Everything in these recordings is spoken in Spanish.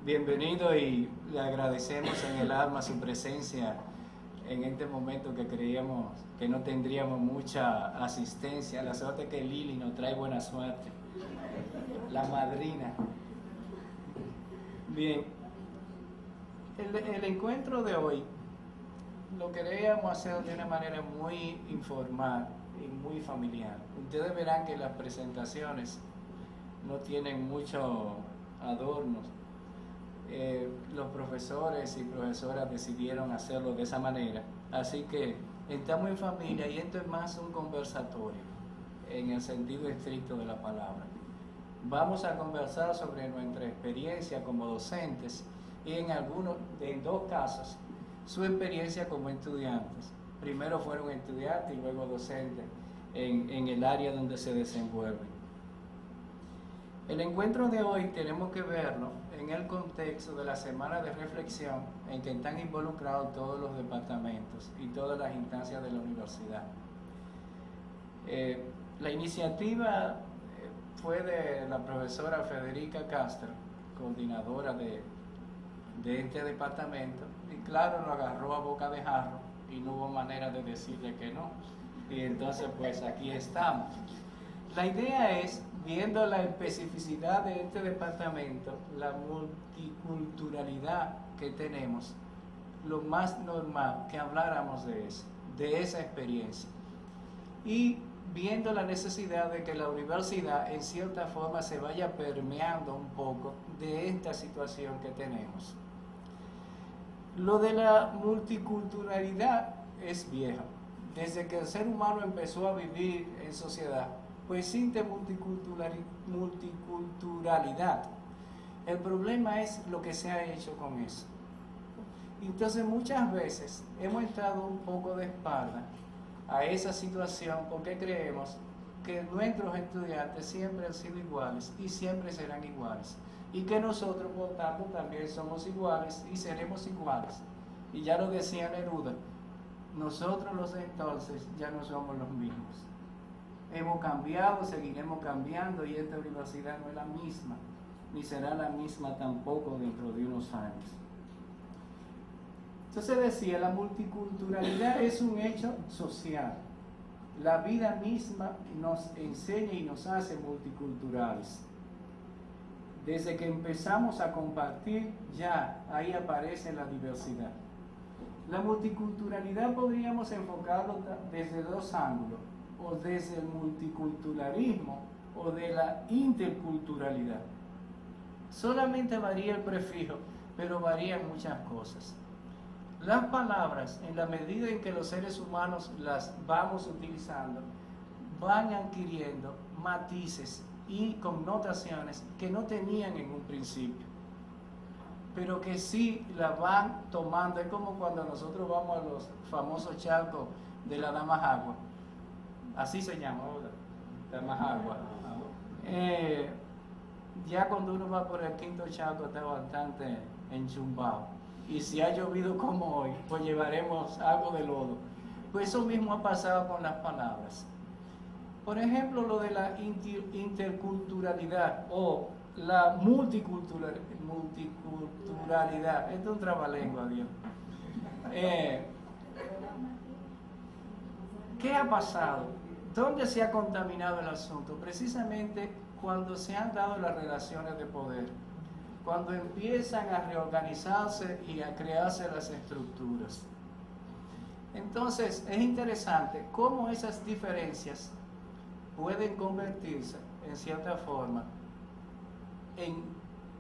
Bienvenido y le agradecemos en el alma su presencia en este momento que creíamos que no tendríamos mucha asistencia. La suerte que Lili nos trae buena suerte, la madrina. Bien, el encuentro de hoy lo queríamos hacer de una manera muy informal y muy familiar. Ustedes verán que las presentaciones no tienen muchos adornos. Los profesores y profesoras decidieron hacerlo de esa manera, así que estamos en familia y esto es más un conversatorio en el sentido estricto de la palabra. Vamos a conversar sobre nuestra experiencia como docentes y en dos casos su experiencia como estudiantes. Primero fueron estudiantes y luego docentes en el área donde se desenvuelven. El encuentro de hoy tenemos que verlo en el contexto de la semana de reflexión en que están involucrados todos los departamentos y todas las instancias de la universidad. La iniciativa fue de la profesora Federica Castro, coordinadora de este departamento, y claro, lo agarró a boca de jarro y no hubo manera de decirle que no. Y entonces pues aquí estamos. La idea es, viendo la especificidad de este departamento, la multiculturalidad que tenemos, lo más normal que habláramos de eso, de esa experiencia. Y viendo la necesidad de que la universidad en cierta forma se vaya permeando un poco de esta situación que tenemos. Lo de la multiculturalidad es viejo. Desde que el ser humano empezó a vivir en sociedad, pues existe multiculturalidad. El problema es lo que se ha hecho con eso. Entonces muchas veces hemos estado un poco de espalda a esa situación porque creemos que nuestros estudiantes siempre han sido iguales y siempre serán iguales. Y que nosotros, por tanto, también somos iguales y seremos iguales. Y ya lo decía Neruda, nosotros los entonces ya no somos los mismos. Hemos cambiado, seguiremos cambiando y esta universidad no es la misma, ni será la misma tampoco dentro de unos años. Entonces decía, la multiculturalidad es un hecho social. La vida misma nos enseña y nos hace multiculturales. Desde que empezamos a compartir, ya ahí aparece la diversidad. La multiculturalidad podríamos enfocarlo desde dos ángulos, o desde el multiculturalismo o de la interculturalidad. Solamente varía el prefijo, pero varían muchas cosas. Las palabras, en la medida en que los seres humanos las vamos utilizando, van adquiriendo matices y connotaciones que no tenían en un principio, pero que sí la van tomando. Es como cuando nosotros vamos a los famosos charcos de la Damajagua, así se llama, Damajagua. Ya cuando uno va por el quinto charco está bastante enchumbado, y si ha llovido como hoy, pues llevaremos algo de lodo. Pues eso mismo ha pasado con las palabras. Por ejemplo, lo de la interculturalidad o la multiculturalidad. Esto es un trabalengua, Dios. ¿Qué ha pasado? ¿Dónde se ha contaminado el asunto? Precisamente cuando se han dado las relaciones de poder, cuando empiezan a reorganizarse y a crearse las estructuras. Entonces, es interesante cómo esas diferencias pueden convertirse, en cierta forma, en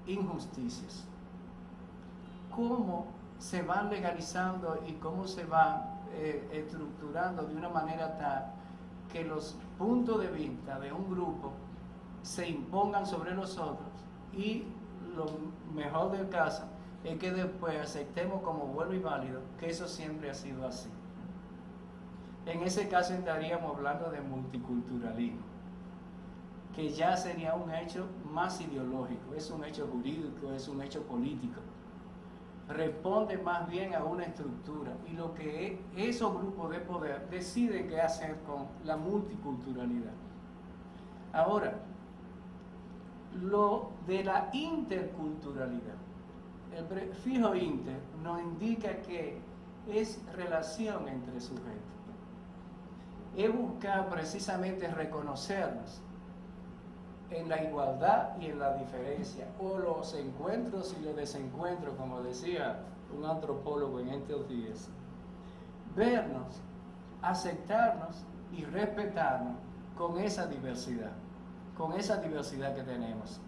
injusticias. Cómo se van legalizando y cómo se van estructurando de una manera tal que los puntos de vista de un grupo se impongan sobre los otros, y lo mejor del caso es que después aceptemos como bueno y válido que eso siempre ha sido así. En ese caso estaríamos hablando de multiculturalismo, que ya sería un hecho más ideológico, es un hecho jurídico, es un hecho político. Responde más bien a una estructura y lo que esos grupos de poder deciden qué hacer con la multiculturalidad. Ahora, lo de la interculturalidad El prefijo inter nos indica que es relación entre sujetos. Es buscar precisamente reconocernos en la igualdad y en la diferencia, o los encuentros y los desencuentros, como decía un antropólogo en estos días. Vernos, aceptarnos y respetarnos con esa diversidad que tenemos.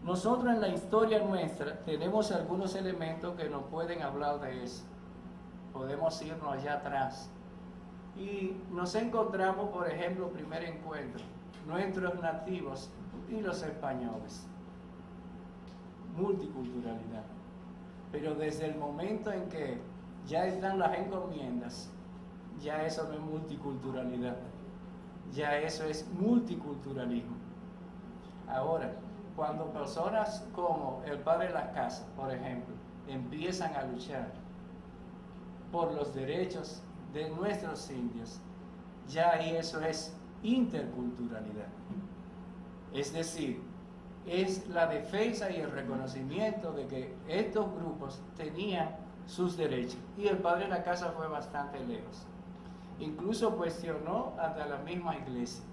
Nosotros en la historia nuestra tenemos algunos elementos que nos pueden hablar de eso. Podemos irnos allá atrás. Y nos encontramos, por ejemplo, primer encuentro, nuestros nativos y los españoles. Multiculturalidad. Pero desde el momento en que ya están las encomiendas, ya eso no es multiculturalidad, ya eso es multiculturalismo. Ahora, cuando personas como el padre de las casas, por ejemplo, empiezan a luchar por los derechos de nuestros indios, ya ahí eso es interculturalidad. Es decir, es la defensa y el reconocimiento de que estos grupos tenían sus derechos. Y el padre de la casa fue bastante lejos. Incluso cuestionó hasta la misma iglesia,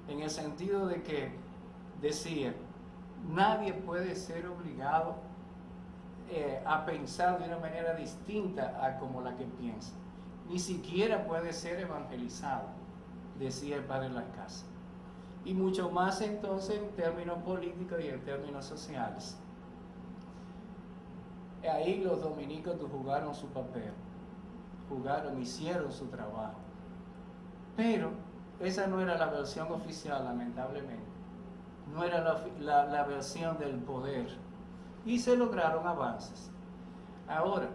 en el sentido de que decía, nadie puede ser obligado a pensar de una manera distinta a como la que piensa. Ni siquiera puede ser evangelizado, decía el padre de la casa. Y mucho más entonces en términos políticos y en términos sociales. Ahí los dominicos jugaron su papel, hicieron su trabajo. Pero esa no era la versión oficial, lamentablemente. No era la versión del poder. Y se lograron avances. Ahora,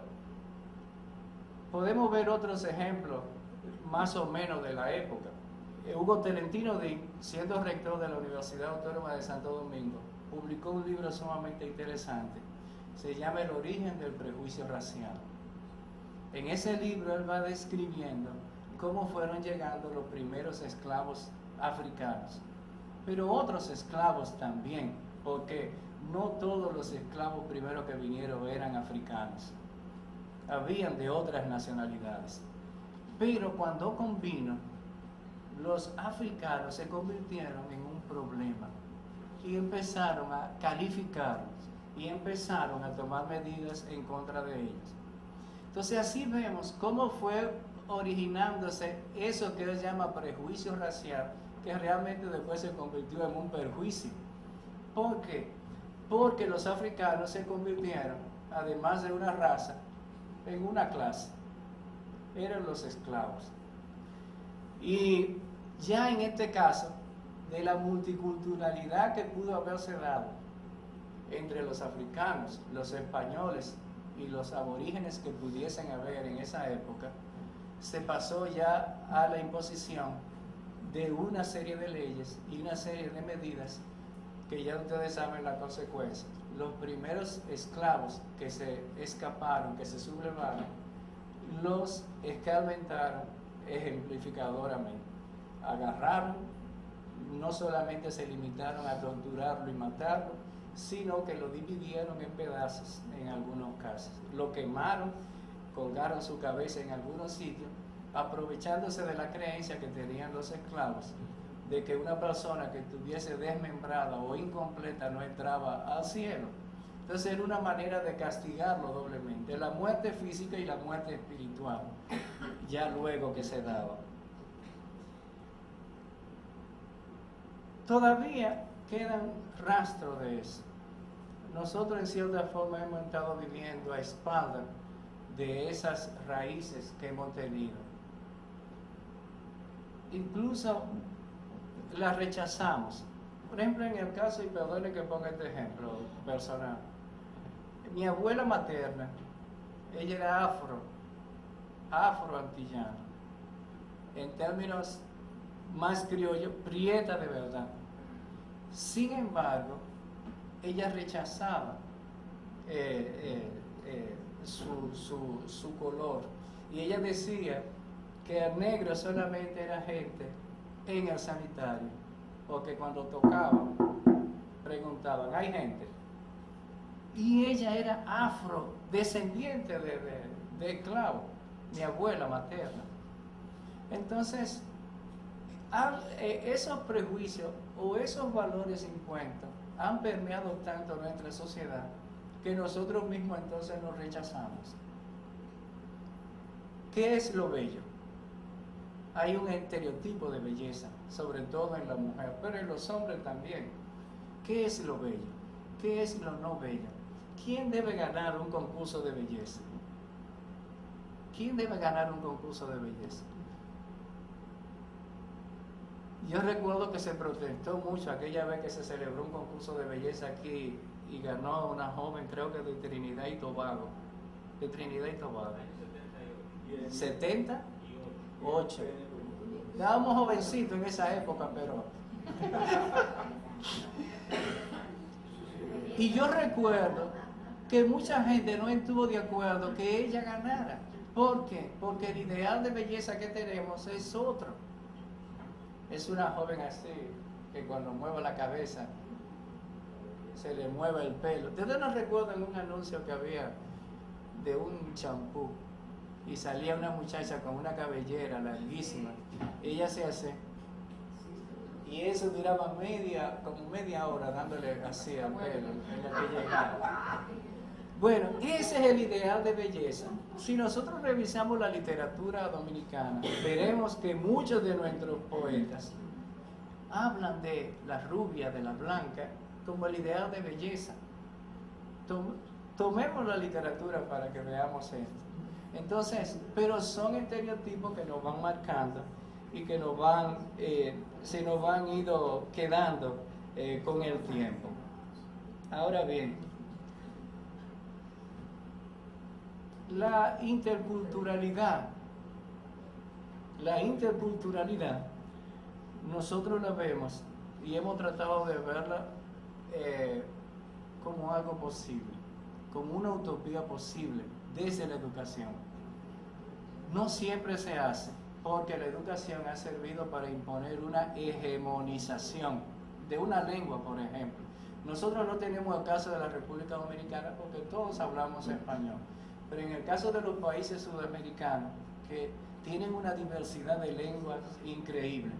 podemos ver otros ejemplos más o menos de la época. Hugo Tolentino, siendo rector de la Universidad Autónoma de Santo Domingo, publicó un libro sumamente interesante. Se llama El origen del prejuicio racial. En ese libro él va describiendo cómo fueron llegando los primeros esclavos africanos, pero otros esclavos también, porque no todos los esclavos primeros que vinieron eran africanos, habían de otras nacionalidades. Pero cuando convino, los africanos se convirtieron en un problema y empezaron a calificarlos y empezaron a tomar medidas en contra de ellos. Entonces así vemos cómo fue originándose eso que él llama prejuicio racial, que realmente después se convirtió en un perjuicio. ¿Por qué? Porque los africanos se convirtieron, además de una raza, en una clase. Eran los esclavos. Y ya en este caso, de la multiculturalidad que pudo haberse dado entre los africanos, los españoles y los aborígenes que pudiesen haber en esa época, se pasó ya a la imposición de una serie de leyes y una serie de medidas que ya ustedes saben las consecuencias. Los primeros esclavos que se escaparon, que se sublevaron, los escarmentaron ejemplificadoramente. Agarraron, no solamente se limitaron a torturarlo y matarlo, sino que lo dividieron en pedazos en algunos casos. Lo quemaron, colgaron su cabeza en algunos sitios, aprovechándose de la creencia que tenían los esclavos de que una persona que estuviese desmembrada o incompleta no entraba al cielo. Entonces era una manera de castigarlo doblemente, la muerte física y la muerte espiritual, ya luego que se daba. Todavía quedan rastros de eso. Nosotros en cierta forma hemos estado viviendo a espaldas de esas raíces que hemos tenido. Incluso las rechazamos. Por ejemplo, en el caso, y perdone que ponga este ejemplo personal, mi abuela materna, ella era afro-antillana, en términos más criollos, prieta de verdad. Sin embargo, ella rechazaba su color, y ella decía que el negro solamente era gente en el sanitario, porque cuando tocaban preguntaban, ¿hay gente? y ella era afrodescendiente de esclavo, mi abuela materna. Entonces, esos prejuicios o esos valores impuestos han permeado tanto nuestra sociedad que nosotros mismos entonces nos rechazamos. ¿Qué es lo bello? Hay un estereotipo de belleza, sobre todo en la mujer, pero en los hombres también. ¿Qué es lo bello? ¿Qué es lo no bello? ¿Quién debe ganar un concurso de belleza? ¿Quién debe ganar un concurso de belleza? Yo recuerdo que se protestó mucho aquella vez que se celebró un concurso de belleza aquí y ganó una joven, creo que de Trinidad y Tobago. De Trinidad y Tobago. 78. Estábamos jovencitos en esa época, pero... Y yo recuerdo que mucha gente no estuvo de acuerdo que ella ganara. ¿Por qué? Porque el ideal de belleza que tenemos es otro. Es una joven así, que cuando mueve la cabeza, se le mueve el pelo. ¿Ustedes no recuerdan un anuncio que había de un champú? Y salía una muchacha con una cabellera larguísima. Ella se hace, y eso duraba como media hora dándole así al pelo en lo que llegaba. Bueno, ese es el ideal de belleza. Si nosotros revisamos la literatura dominicana, veremos que muchos de nuestros poetas hablan de la rubia, de la blanca, como el ideal de belleza. Tomemos la literatura para que veamos esto. Entonces, pero son estereotipos que nos van marcando y que se nos van ido quedando con el tiempo. Ahora bien, la interculturalidad, nosotros la vemos y hemos tratado de verla como algo posible, como una utopía posible desde la educación. No siempre se hace, porque la educación ha servido para imponer una hegemonización de una lengua, por ejemplo. Nosotros no tenemos el caso de la República Dominicana porque todos hablamos español, pero en el caso de los países sudamericanos, que tienen una diversidad de lenguas increíble.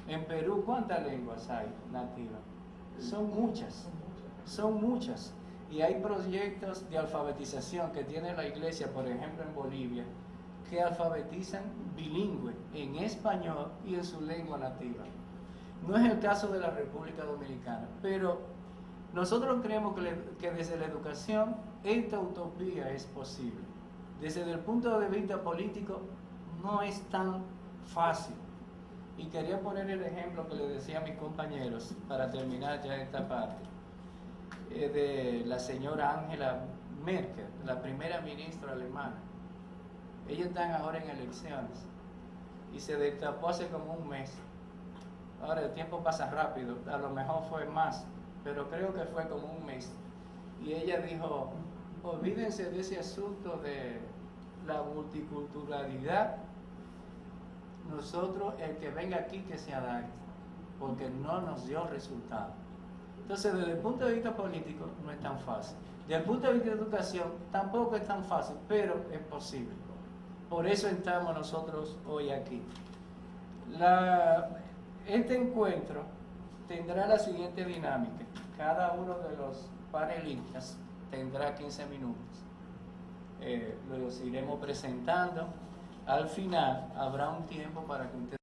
En Perú, ¿cuántas lenguas hay nativas? Son muchas. Y hay proyectos de alfabetización que tiene la iglesia, por ejemplo en Bolivia, que alfabetizan bilingüe en español y en su lengua nativa. No es el caso de la República Dominicana, pero nosotros creemos que desde la educación esta utopía es posible. Desde el punto de vista político no es tan fácil. Y quería poner el ejemplo que le decía a mis compañeros para terminar ya esta parte, de la señora Angela Merkel, la primera ministra alemana. Ellos están ahora en elecciones y se destapó hace como un mes. Ahora el tiempo pasa rápido, a lo mejor fue más, pero creo que fue como un mes. Y ella dijo, olvídense de ese asunto de la multiculturalidad. Nosotros, el que venga aquí que se adapte, porque no nos dio resultado. Entonces, desde el punto de vista político no es tan fácil. Desde el punto de vista de educación tampoco es tan fácil, pero es posible. Por eso estamos nosotros hoy aquí. Este encuentro tendrá la siguiente dinámica. Cada uno de los panelistas tendrá 15 minutos. Los iremos presentando. Al final habrá un tiempo para que ustedes